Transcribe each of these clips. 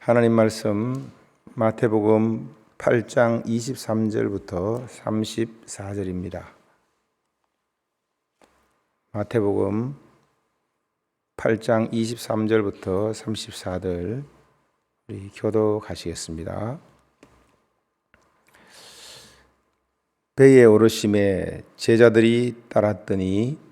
하나님 말씀 마태복음 8장 23절부터 34절입니다. 마태복음 8장 23절부터 34절 우리 교독하시겠습니다. 배에 오르심에 제자들이 따랐더니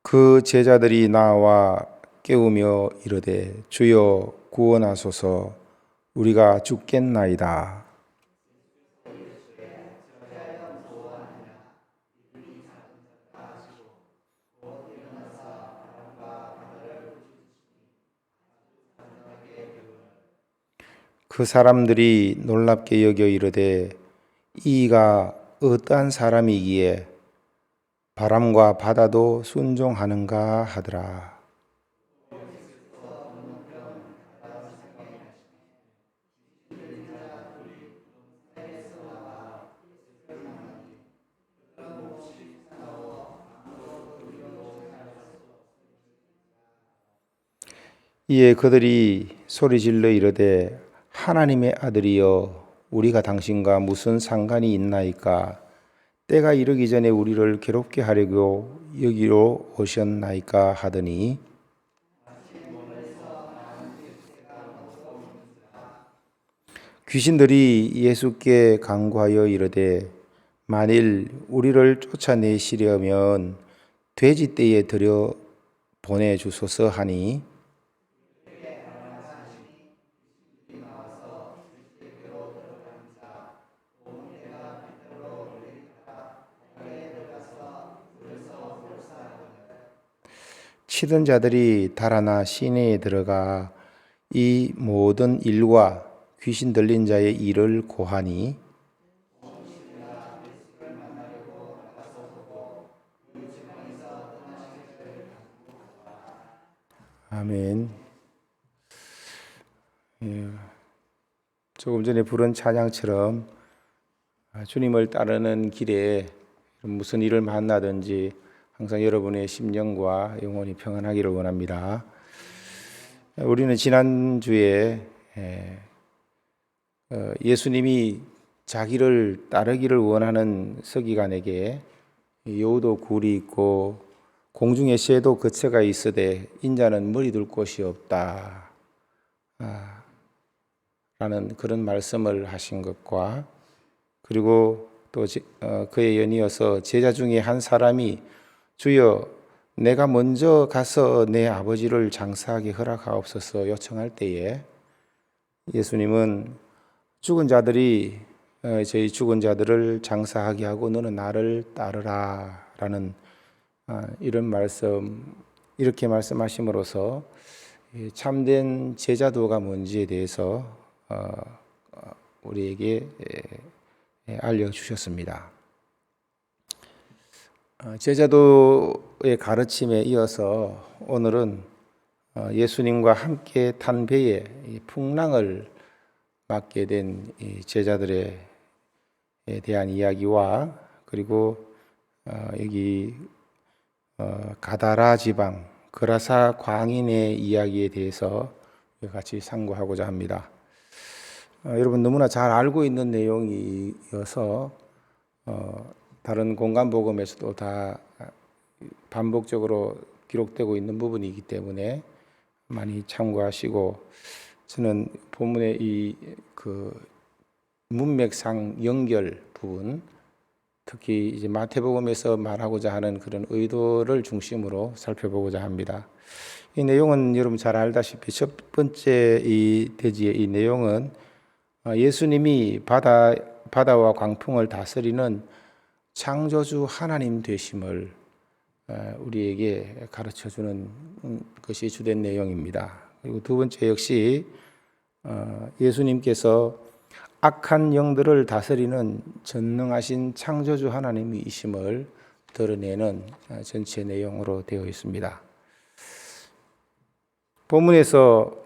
그 제자들이 나와 깨우며 이르되 주여 구원하소서 우리가 죽겠나이다. 그 사람들이 놀랍게 여겨 이르되 이가 어떠한 사람이기에 바람과 바다도 순종하는가 하더라. 이에 그들이 소리질러 이르되 하나님의 아들이여 우리가 당신과 무슨 상관이 있나이까? 때가 이르기 전에 우리를 괴롭게 하려고 여기로 오셨나이까 하더니 귀신들이 예수께 간구하여 이르되 만일 우리를 쫓아내시려면 돼지떼에 들여 보내주소서 하니 치던 자들이 달아나 시내에 들어가 이 모든 일과 귀신 들린 자의 일을 고하니 아멘. 조금 전에 부른 찬양처럼 주님을 따르는 길에 무슨 일을 만나든지 항상 여러분의 심령과 영혼이 평안하기를 원합니다. 우리는 지난주에 예수님이 자기를 따르기를 원하는 서기관에게 여우도 굴이 있고 공중에 새도 거처가 있으되 인자는 머리 둘 곳이 없다 라는 그런 말씀을 하신 것과 그리고 또 그에 연이어서 제자 중에 한 사람이 주여 내가 먼저 가서 내 아버지를 장사하게 허락하옵소서 요청할 때에 예수님은 죽은 자들이 저희 죽은 자들을 장사하게 하고 너는 나를 따르라 라는 이런 말씀 이렇게 말씀하심으로써 참된 제자도가 뭔지에 대해서 우리에게 알려주셨습니다. 제자도의 가르침에 이어서 오늘은 예수님과 함께 탄 배에 풍랑을 맞게 된 제자들에 대한 이야기와 그리고 여기 가다라 지방 그라사 광인의 이야기에 대해서 같이 상고하고자 합니다. 여러분 너무나 잘 알고 있는 내용이어서 다른 공간복음에서도 다 반복적으로 기록되고 있는 부분이기 때문에 많이 참고하시고 저는 본문의 이 문맥상 연결 부분 특히 이제 마태복음에서 말하고자 하는 그런 의도를 중심으로 살펴보고자 합니다. 이 내용은 여러분 잘 알다시피 첫 번째 이 대지의 이 내용은 예수님이 바다와 광풍을 다스리는 창조주 하나님 되심을 우리에게 가르쳐주는 것이 주된 내용입니다. 그리고 두 번째 역시 예수님께서 악한 영들을 다스리는 전능하신 창조주 하나님이심을 드러내는 전체 내용으로 되어 있습니다. 본문에서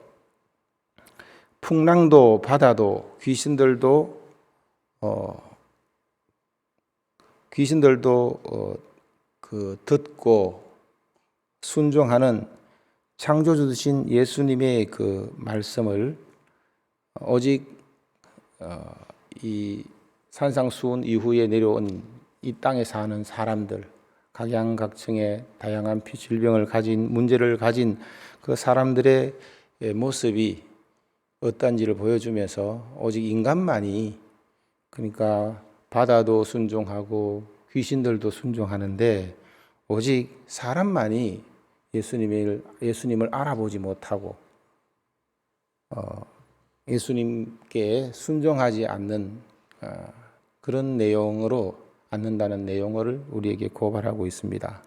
풍랑도 바다도 귀신들도 듣고 순종하는 창조주 되신 예수님의 그 말씀을 오직 이 산상수훈 이후에 내려온 이 땅에 사는 사람들, 각양각층의 다양한 질병을 가진, 문제를 가진 그 사람들의 모습이 어떤지를 보여주면서 오직 인간만이, 그러니까 바다도 순종하고 귀신들도 순종하는데 오직 사람만이 예수님을 알아보지 못하고 예수님께 순종하지 않는 그런 내용으로 않는다는 내용을 우리에게 고발하고 있습니다.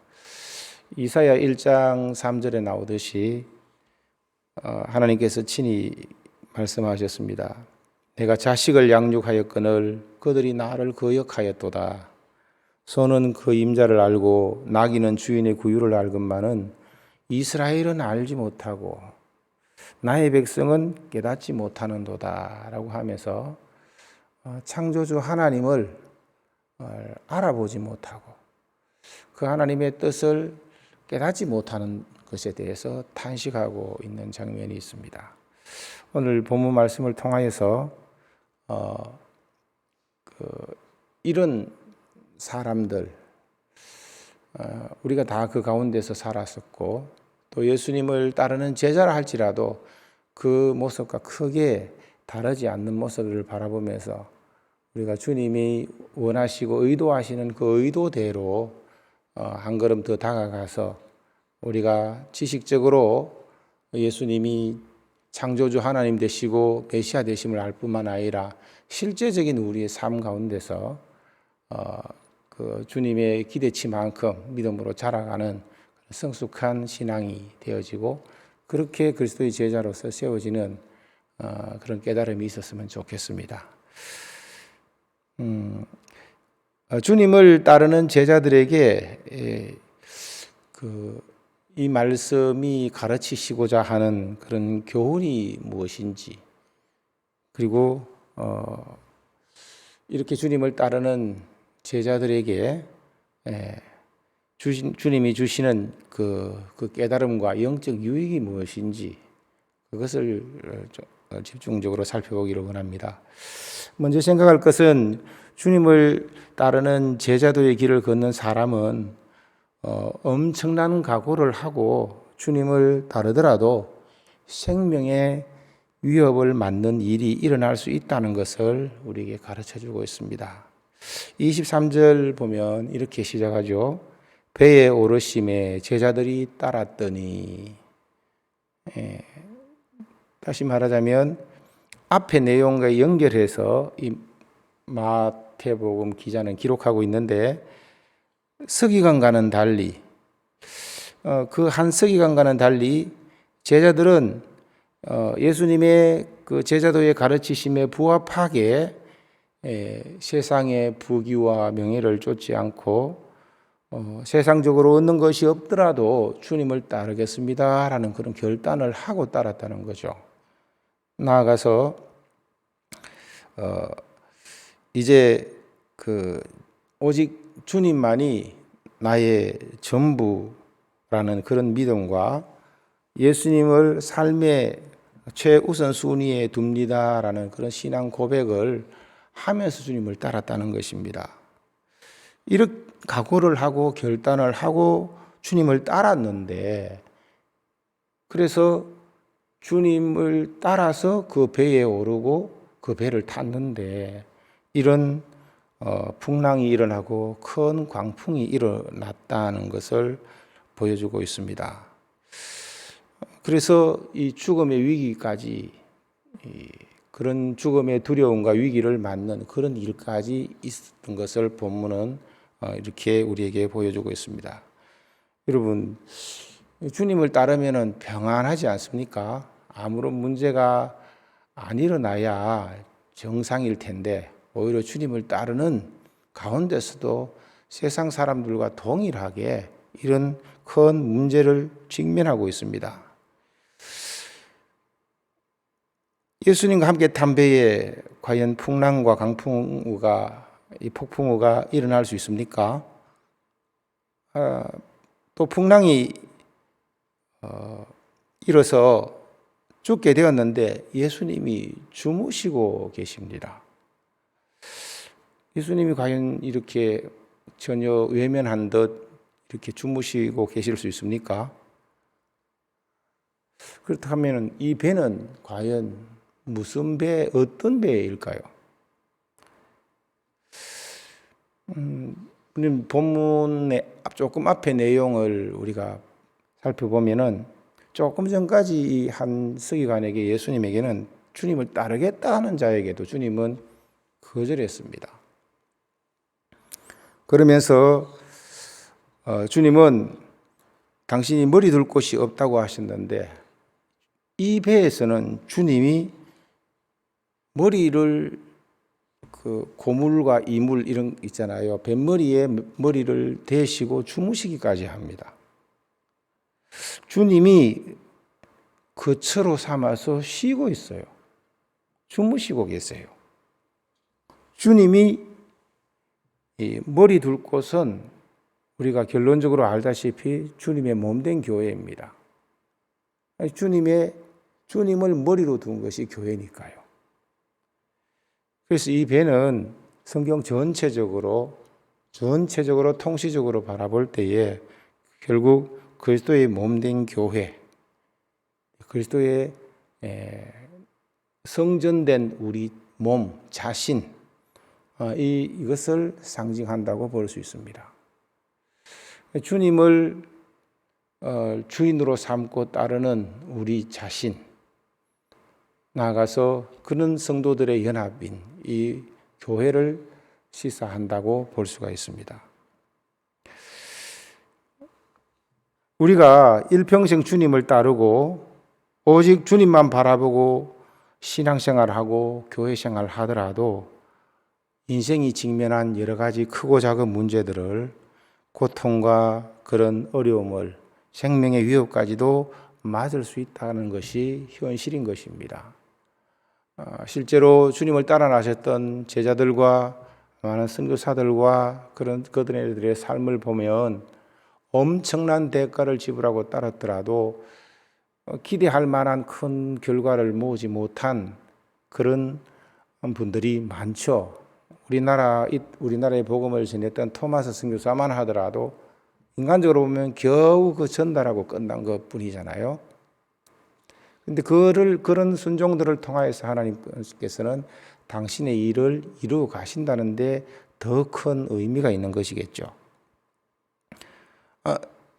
이사야 1장 3절에 나오듯이 하나님께서 친히 말씀하셨습니다. 내가 자식을 양육하였거늘 그들이 나를 거역하였도다. 소는 그 임자를 알고 나귀는 주인의 구유를 알건만은 이스라엘은 알지 못하고 나의 백성은 깨닫지 못하는도다 라고 하면서 창조주 하나님을 알아보지 못하고 그 하나님의 뜻을 깨닫지 못하는 것에 대해서 탄식하고 있는 장면이 있습니다. 오늘 본문 말씀을 통하여서 이런 사람들, 우리가 다 그 가운데서 살았었고 또 예수님을 따르는 제자라 할지라도 그 모습과 크게 다르지 않는 모습을 바라보면서 우리가 주님이 원하시고 의도하시는 그 의도대로 한 걸음 더 다가가서 우리가 지식적으로 예수님이 창조주 하나님 되시고 메시아 되심을 알 뿐만 아니라 실제적인 우리의 삶 가운데서 그 주님의 기대치만큼 믿음으로 자라가는 성숙한 신앙이 되어지고 그렇게 그리스도의 제자로서 세워지는 그런 깨달음이 있었으면 좋겠습니다. 주님을 따르는 제자들에게 이 말씀이 가르치시고자 하는 그런 교훈이 무엇인지, 그리고 이렇게 주님을 따르는 제자들에게 주님이 주시는 그 깨달음과 영적 유익이 무엇인지 그것을 집중적으로 살펴보기를 원합니다. 먼저 생각할 것은 주님을 따르는 제자도의 길을 걷는 사람은 엄청난 각오를 하고 주님을 따르더라도 생명의 위협을 맞는 일이 일어날 수 있다는 것을 우리에게 가르쳐주고 있습니다. 23절 보면 이렇게 시작하죠. 배에 오르심에 제자들이 따랐더니, 다시 말하자면 앞의 내용과 연결해서 이 마태복음 기자는 기록하고 있는데 서기관과는 달리 그 한 서기관과는 달리 제자들은 예수님의 그 제자도의 가르치심에 부합하게 세상의 부귀와 명예를 쫓지 않고 세상적으로 얻는 것이 없더라도 주님을 따르겠습니다라는 그런 결단을 하고 따랐다는 거죠. 나아가서 이제 오직 주님만이 나의 전부라는 그런 믿음과 예수님을 삶의 최우선 순위에 둡니다라는 그런 신앙 고백을 하면서 주님을 따랐다는 것입니다. 이렇게 각오를 하고 결단을 하고 주님을 따랐는데, 그래서 주님을 따라서 그 배에 오르고 그 배를 탔는데 이런 풍랑이 일어나고 큰 광풍이 일어났다는 것을 보여주고 있습니다. 그래서 이 죽음의 위기까지, 그런 죽음의 두려움과 위기를 맞는 그런 일까지 있었던 것을 본문은 이렇게 우리에게 보여주고 있습니다. 여러분, 주님을 따르면 평안하지 않습니까? 아무런 문제가 안 일어나야 정상일 텐데 오히려 주님을 따르는 가운데서도 세상 사람들과 동일하게 이런 큰 문제를 직면하고 있습니다. 예수님과 함께 탄 배에 과연 풍랑과 강풍우가, 이 폭풍우가 일어날 수 있습니까? 또 풍랑이 일어서 죽게 되었는데 예수님이 주무시고 계십니다. 예수님이 과연 이렇게 전혀 외면한 듯 이렇게 주무시고 계실 수 있습니까? 그렇다면 이 배는 과연 무슨 배, 어떤 배일까요? 본문의 조금 앞에 내용을 우리가 살펴보면은 조금 전까지 이 한 서기관에게 예수님에게는 주님을 따르겠다 하는 자에게도 주님은 거절했습니다. 그러면서 주님은 당신이 머리 둘 곳이 없다고 하셨는데 이 배에서는 주님이 머리를 고물과 이물 이런 있잖아요. 뱃머리에 머리를 대시고 주무시기까지 합니다. 주님이 거처로 삼아서 쉬고 있어요. 주무시고 계세요. 주님이 머리 둘 곳은 우리가 결론적으로 알다시피 주님의 몸된 교회입니다. 주님을 머리로 둔 것이 교회니까요. 그래서 이 배는 성경 전체적으로 통시적으로 바라볼 때에 결국 그리스도의 몸된 교회, 그리스도의 성전된 우리 몸, 자신, 이것을 상징한다고 볼 수 있습니다. 주님을 주인으로 삼고 따르는 우리 자신, 나아가서 그런 성도들의 연합인 이 교회를 시사한다고 볼 수가 있습니다. 우리가 일평생 주님을 따르고 오직 주님만 바라보고 신앙생활하고 교회생활을 하더라도 인생이 직면한 여러 가지 크고 작은 문제들을, 고통과 그런 어려움을, 생명의 위협까지도 맞을 수 있다는 것이 현실인 것입니다. 실제로 주님을 따라 나셨던 제자들과 많은 선교사들과 그런 그들의 삶을 보면 엄청난 대가를 지불하고 따랐더라도 기대할 만한 큰 결과를 모으지 못한 그런 분들이 많죠. 우리나라의 복음을 전했던 토마스 선교사만 하더라도 인간적으로 보면 겨우 그 전달하고 끝난 것 뿐이잖아요. 근데 그런 순종들을 통하여서 하나님께서는 당신의 일을 이루어 가신다는데 더 큰 의미가 있는 것이겠죠.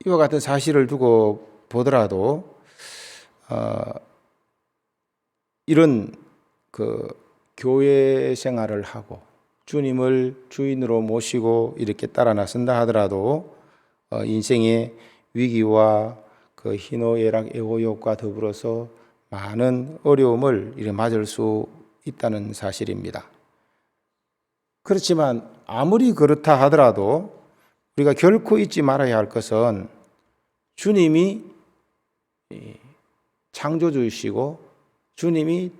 이와 같은 사실을 두고 보더라도 이런 교회 생활을 하고 주님을 주인으로 모시고 이렇게 따라 나선다 하더라도 인생의 위기와 그 희노애락 애호욕과 더불어서 많은 어려움을 이렇게 맞을 수 있다는 사실입니다. 그렇지만 아무리 그렇다 하더라도 우리가 결코 잊지 말아야 할 것은 주님이 창조주이시고 주님이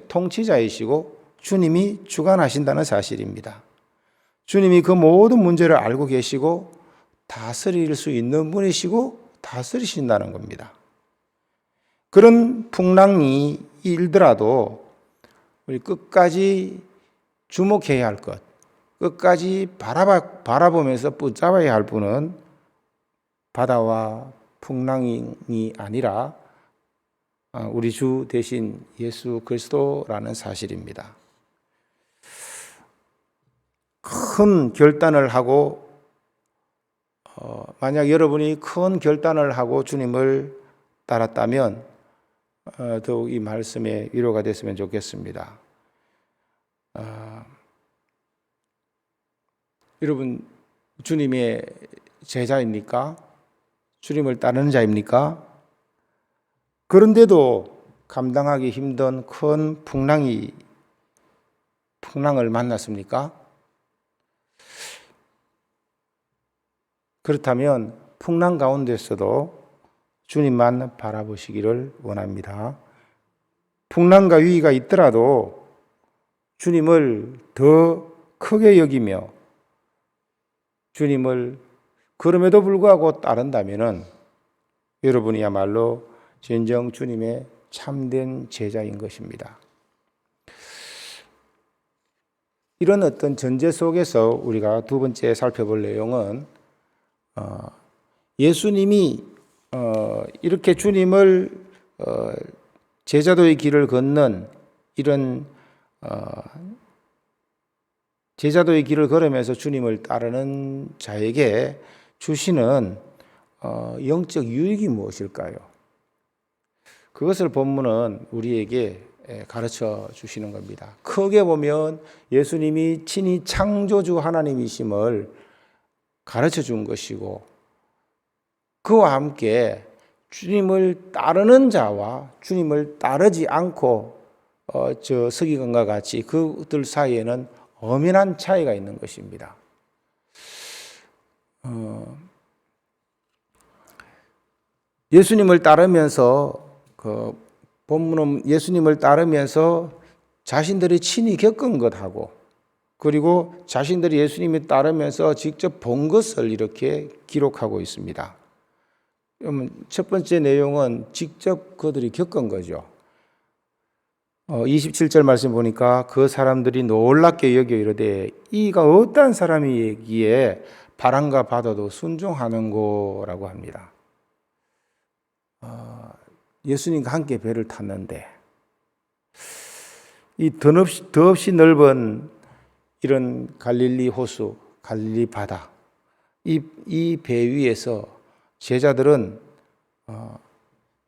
통치자이시고 주님이 주관하신다는 사실입니다. 주님이 그 모든 문제를 알고 계시고 다스릴 수 있는 분이시고 다스리신다는 겁니다. 그런 풍랑이 일더라도 우리 끝까지 주목해야 할 것, 끝까지 바라보면서 붙잡아야 할 분은 바다와 풍랑이 아니라 우리 주 대신 예수 그리스도라는 사실입니다. 큰 결단을 하고 만약 여러분이 큰 결단을 하고 주님을 따랐다면 더욱 이 말씀에 위로가 됐으면 좋겠습니다. 여러분 주님의 제자입니까? 주님을 따르는 자입니까? 그런데도 감당하기 힘든 큰 풍랑을 만났습니까? 그렇다면 풍랑 가운데서도 주님만 바라보시기를 원합니다. 풍랑과 위기가 있더라도 주님을 더 크게 여기며 주님을 그럼에도 불구하고 따른다면은 여러분이야말로 진정 주님의 참된 제자인 것입니다. 이런 어떤 전제 속에서 우리가 두 번째 살펴볼 내용은 예수님이 이렇게 주님을 제자도의 길을 걷는 이런 제자도의 길을 걸으면서 주님을 따르는 자에게 주시는 영적 유익이 무엇일까요? 그것을 본문은 우리에게 가르쳐 주시는 겁니다. 크게 보면 예수님이 친히 창조주 하나님이심을 가르쳐 준 것이고, 그와 함께 주님을 따르는 자와 주님을 따르지 않고 서기관과 같이 그들 사이에는 엄연한 차이가 있는 것입니다. 예수님을 따르면서 본문은 예수님을 따르면서 자신들이 친히 겪은 것하고, 그리고 자신들이 예수님을 따르면서 직접 본 것을 이렇게 기록하고 있습니다. 첫 번째 내용은 직접 그들이 겪은 거죠. 27절 말씀 보니까 그 사람들이 놀랍게 여겨 이르되 이가 어떠한 사람이기에 바람과 바다도 순종하는고라고 합니다. 예수님과 함께 배를 탔는데 이 더없이 넓은 이런 갈릴리 호수, 갈릴리 바다, 이 배 위에서 제자들은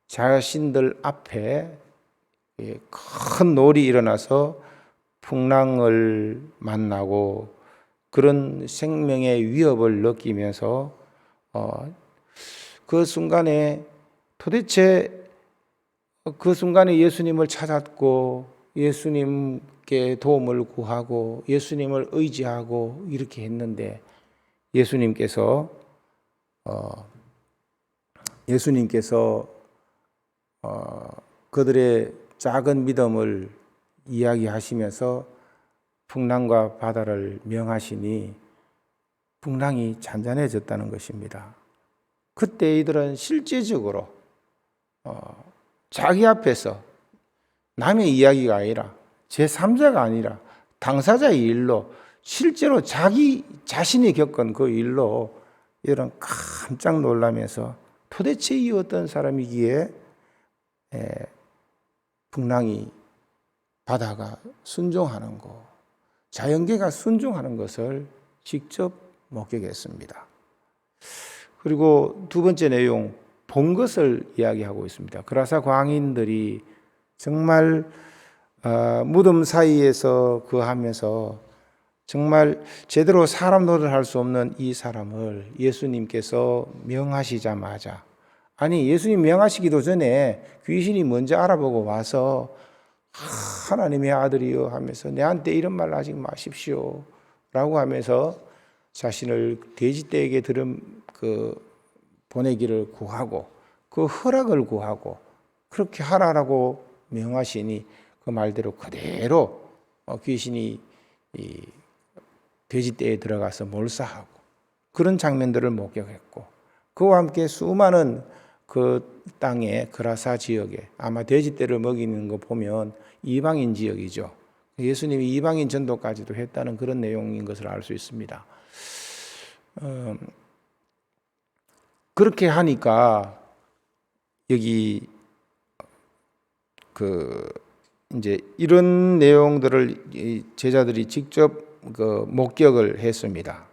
자신들 앞에 큰 놀이 일어나서 풍랑을 만나고 그런 생명의 위협을 느끼면서 그 순간에 도대체 그 순간에 예수님을 찾았고 예수님께 도움을 구하고 예수님을 의지하고 이렇게 했는데 예수님께서 그들의 작은 믿음을 이야기하시면서 풍랑과 바다를 명하시니 풍랑이 잔잔해졌다는 것입니다. 그때 이들은 실제적으로 자기 앞에서 남의 이야기가 아니라 제3자가 아니라 당사자의 일로 실제로 자기 자신이 겪은 그 일로 이들은 깜짝 놀라면서 도대체 이 어떤 사람이기에 풍랑이 바다가 순종하는 것, 자연계가 순종하는 것을 직접 목격했습니다. 그리고 두 번째 내용, 본 것을 이야기하고 있습니다. 그라사 광인들이 정말 무덤 사이에서 거하면서 정말 제대로 사람 노릇을 할 수 없는 이 사람을 예수님께서 명하시자마자, 아니 예수님 명하시기도 전에 귀신이 먼저 알아보고 와서 하나님의 아들이여 하면서 내한테 이런 말 하지 마십시오 라고 하면서 자신을 돼지떼에게 보내기를 구하고 그 허락을 구하고 그렇게 하라라고 명하시니 그 말대로 그대로 귀신이 이 돼지떼에 들어가서 몰사하고 그런 장면들을 목격했고, 그와 함께 수많은 그 땅의 그라사 지역에 아마 돼지떼를 먹이는 거 보면 이방인 지역이죠. 예수님이 이방인 전도까지도 했다는 그런 내용인 것을 알 수 있습니다. 그렇게 하니까 여기 이제 이런 내용들을 제자들이 직접 목격을 했습니다.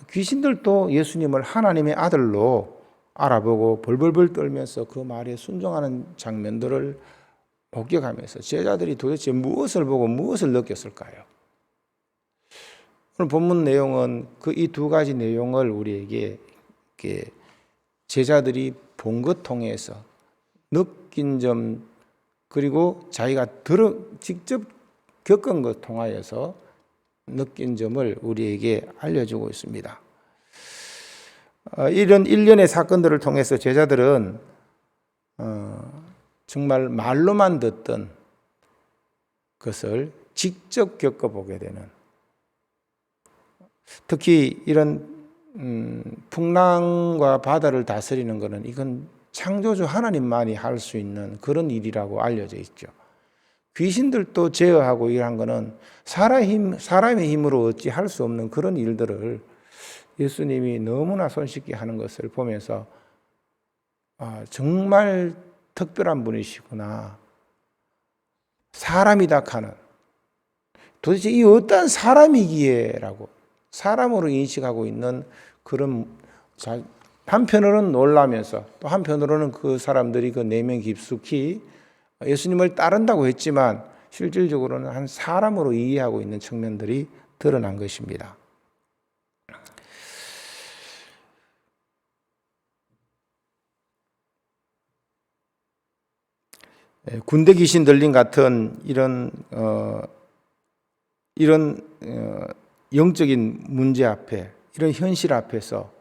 귀신들도 예수님을 하나님의 아들로 알아보고 벌벌벌 떨면서 그 말에 순종하는 장면들을 목격하면서 제자들이 도대체 무엇을 보고 무엇을 느꼈을까요? 오늘 본문 내용은 이 두 가지 내용을 우리에게 제자들이 본 것 통해서 느낀 점, 그리고 자기가 직접 겪은 것 통하여서 느낀 점을 우리에게 알려주고 있습니다. 이런 일련의 사건들을 통해서 제자들은 정말 말로만 듣던 것을 직접 겪어보게 되는, 특히 이런 풍랑과 바다를 다스리는 것은 이건 창조주 하나님만이 할 수 있는 그런 일이라고 알려져 있죠. 귀신들도 제어하고 일한 것은 사람의 힘으로 어찌 할 수 없는 그런 일들을 예수님이 너무나 손쉽게 하는 것을 보면서 정말 특별한 분이시구나. 사람이다 하는, 도대체 이 어떤 사람이기에라고 사람으로 인식하고 있는 그런, 한편으로는 놀라면서 또 한편으로는 그 사람들이 그 내면 깊숙이 예수님을 따른다고 했지만 실질적으로는 한 사람으로 이해하고 있는 측면들이 드러난 것입니다. 군대 귀신 들린 같은 이런 영적인 문제 앞에, 이런 현실 앞에서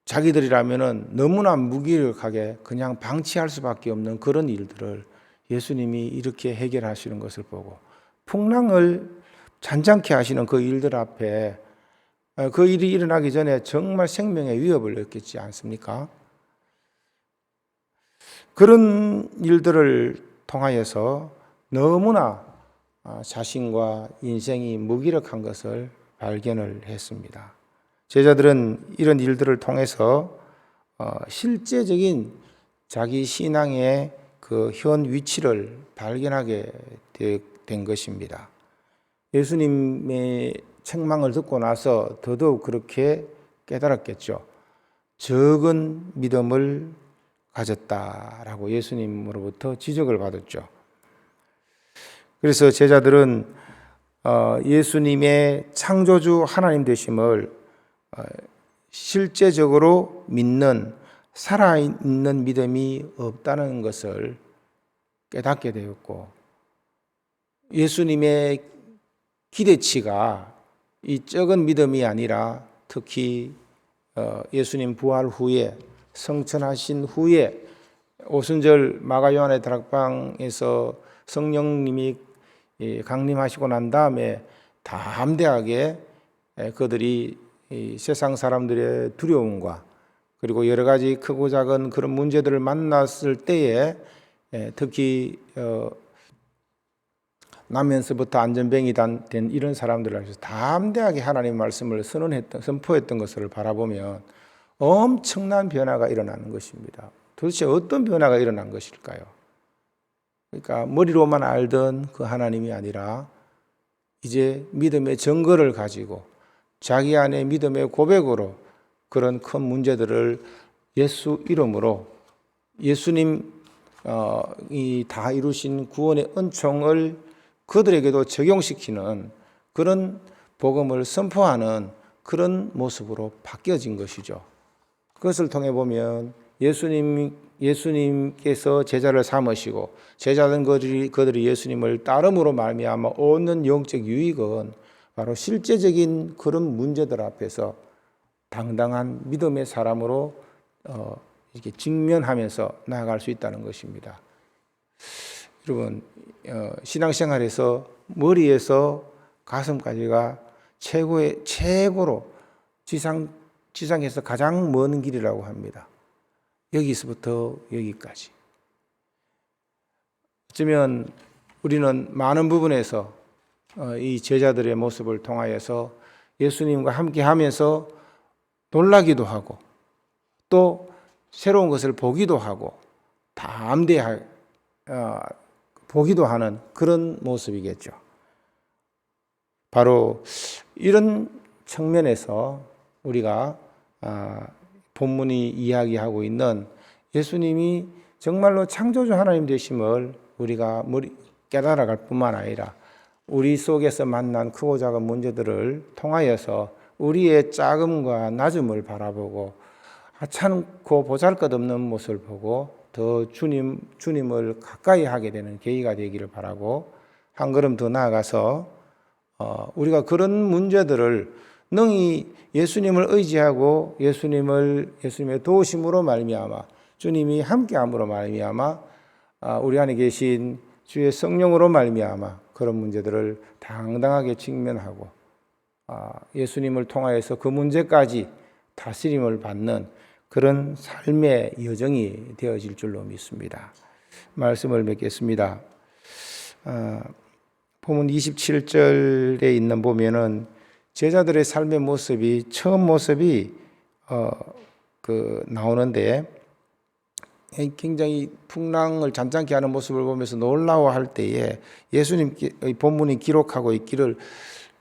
자기들이라면은 너무나 무기력하게 그냥 방치할 수밖에 없는 그런 일들을 예수님이 이렇게 해결하시는 것을 보고, 풍랑을 잔잔케 하시는 그 일들 앞에 그 일이 일어나기 전에 정말 생명의 위협을 느꼈지 않습니까? 그런 일들을 통하여서 너무나 자신과 인생이 무기력한 것을 발견을 했습니다. 제자들은 이런 일들을 통해서 실제적인 자기 신앙의 그 현 위치를 발견하게 된 것입니다. 예수님의 책망을 듣고 나서 더더욱 그렇게 깨달았겠죠. 적은 믿음을 가졌다라고 예수님으로부터 지적을 받았죠. 그래서 제자들은 예수님의 창조주 하나님 되심을 실제적으로 믿는, 살아있는 믿음이 없다는 것을 깨닫게 되었고, 예수님의 기대치가 이 적은 믿음이 아니라 특히 예수님 부활 후에, 성천하신 후에 오순절 마가 요한의 다락방에서 성령님이 강림하시고 난 다음에 담대하게 그들이 세상 사람들의 두려움과 그리고 여러 가지 크고 작은 그런 문제들을 만났을 때에 특히 나면서부터 안전뱅이 된 이런 사람들을 위해서 담대하게 하나님 말씀을 선포했던 것을 바라보면 엄청난 변화가 일어나는 것입니다. 도대체 어떤 변화가 일어난 것일까요? 그러니까 머리로만 알던 그 하나님이 아니라 이제 믿음의 증거를 가지고 자기 안에 믿음의 고백으로 그런 큰 문제들을 예수 이름으로 예수님이 다 이루신 구원의 은총을 그들에게도 적용시키는 그런 복음을 선포하는 그런 모습으로 바뀌어진 것이죠. 그것을 통해 보면 예수님께서 제자를 삼으시고 제자된 그들이 예수님을 따름으로 말미암아 얻는 영적 유익은 바로 실제적인 그런 문제들 앞에서 당당한 믿음의 사람으로 이렇게 직면하면서 나아갈 수 있다는 것입니다. 여러분, 신앙생활에서 머리에서 가슴까지가 최고로 지상에서 가장 먼 길이라고 합니다. 여기서부터 여기까지. 어쩌면 우리는 많은 부분에서 이 제자들의 모습을 통하여서 예수님과 함께 하면서 놀라기도 하고 또 새로운 것을 보기도 하고 담대하게 보기도 하는 그런 모습이겠죠. 바로 이런 측면에서 우리가 본문이 이야기하고 있는 예수님이 정말로 창조주 하나님 되심을 우리가 깨달아갈 뿐만 아니라 우리 속에서 만난 크고 작은 문제들을 통하여서 우리의 작음과 낮음을 바라보고 하찮고 보잘것없는 모습을 보고 더 주님을 가까이 하게 되는 계기가 되기를 바라고, 한 걸음 더 나아가서 우리가 그런 문제들을 능히 예수님을 의지하고 예수님의 도우심으로 말미암아 주님이 함께함으로 말미암아 우리 안에 계신 주의 성령으로 말미암아 그런 문제들을 당당하게 직면하고 예수님을 통하여서 그 문제까지 다스림을 받는 그런 삶의 여정이 되어질 줄로 믿습니다. 말씀을 맺겠습니다. 본문 27절에 있는 보면은 제자들의 삶의 모습이 처음 모습이 나오는데 굉장히 풍랑을 잔잔케 하는 모습을 보면서 놀라워할 때에 예수님의 본문이 기록하고 있기를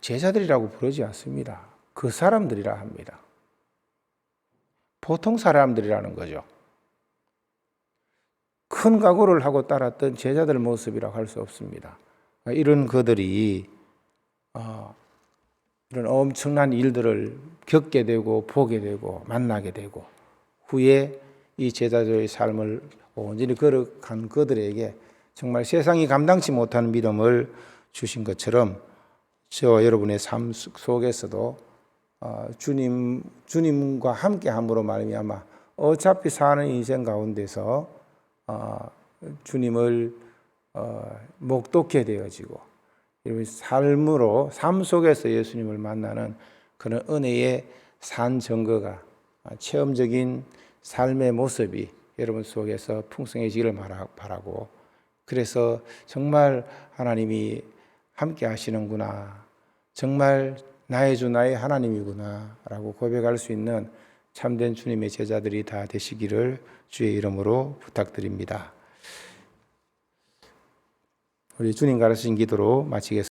제자들이라고 부르지 않습니다. 그 사람들이라 합니다. 보통 사람들이라는 거죠. 큰 각오를 하고 따랐던 제자들 모습이라고 할 수 없습니다. 이런 그들이 이런 엄청난 일들을 겪게 되고 보게 되고 만나게 되고 후에 이 제자들의 삶을 온전히 걸어간 그들에게 정말 세상이 감당치 못하는 믿음을 주신 것처럼 저와 여러분의 삶 속에서도 주님과 함께함으로 말미암아 어차피 사는 인생 가운데서 주님을 목독게 되어지고 삶 속에서 예수님을 만나는 그런 은혜의 산 증거가 체험적인 삶의 모습이 여러분 속에서 풍성해지기를 바라고, 그래서 정말 하나님이 함께 하시는구나, 정말 나의 주 나의 하나님이구나 라고 고백할 수 있는 참된 주님의 제자들이 다 되시기를 주의 이름으로 부탁드립니다. 우리 주님 가르치신 기도로 마치겠습니다.